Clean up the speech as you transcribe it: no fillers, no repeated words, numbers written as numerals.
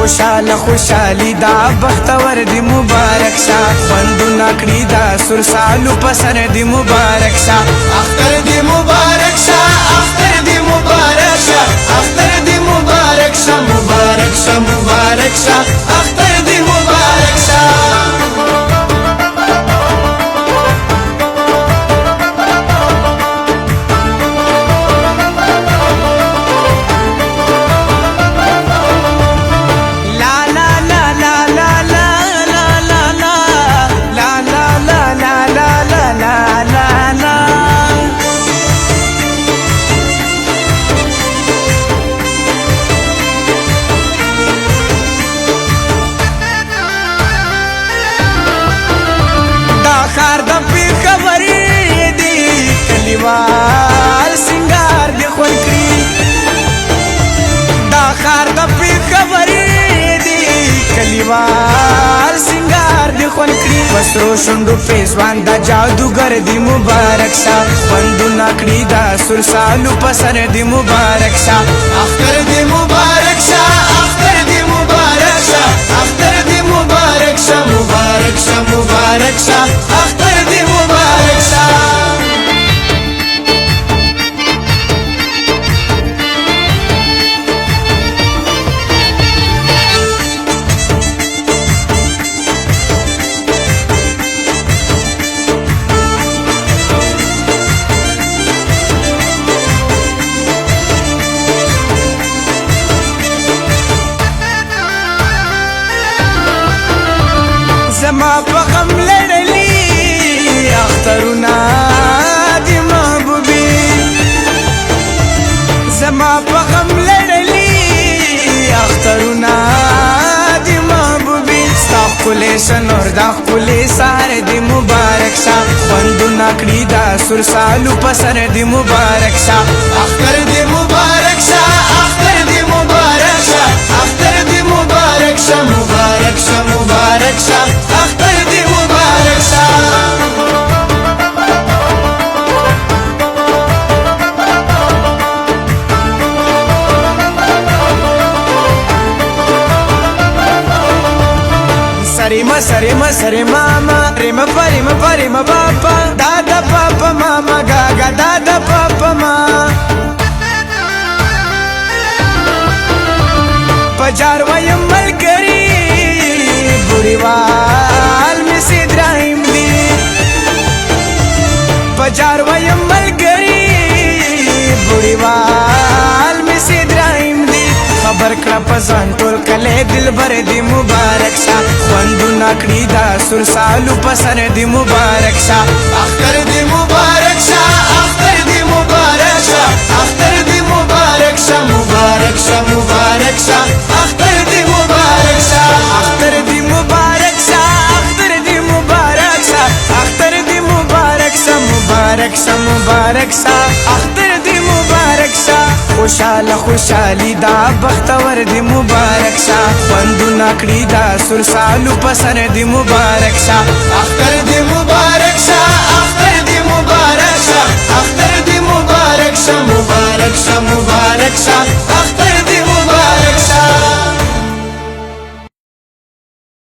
خوشاله خوشالي دا بختور دی مبارک شا خوندونه کړي دا سور سالو په سر دی مبارک شا اختر دی مبارک شا اختر دی مبارک شا اختر دی مبارک شا مبارک شا مبارک شا اختر دی مبارک شا کلیوال سنگار دی خون کری دا خار دا پی خبری دی کلیوال سنگار دی خون کری وسرو شندو پیزوان دا جادوگر دی مبارک شا خوندو نکڑی دا سر سالو پسر دی مبارک شا اختر دی مبارک شا اختر دی مبارک شا اختر دی مبارک شا مبارک شا مبارک شا اختر دی مبارک شا زما په غم لړلی اخترونه دی محبوبي زما په غم لړلی اخترونه دی محبوبي ستا ښکلی شنور دا ښکلی سهار دی مبارک شه خوندونه کړي دا سور سالو په سر دی مبارک شه اختر دی مبارک شه اختر دی مبارک شه اختر دی مبارک شه مبارک شه مبارک شه اختر دی مبارک شه سریما سریما سریما ما ریما پریما پریما پاپا دادا پاپا ماما گاگا دادا پاپا ما پجار وایم ملګری بوریوال مس ابراهیم دی پجار وایم ملګری بوریوال مس ابراهیم دی خبر کړه پزان ټول کله دلبر دی مبارک شه خوندونه کړي دا سور سالو په سر دی مبارک شه اختر دی مبارک شه اختر دی مبارک شه اختر دی مبارک شه مبارک شه مبارک شه اختر دی مبارک شه اختر دی مبارک شه اختر دی مبارک شه اختر دی مبارک شه مبارک شه مبارک شه اختر دی مبارک شه خوشاله خوشالي دا بختور دی مبارک شه خوندونه کړي دا سور سالو په سر دی مبارک شه اختر دی مبارک شه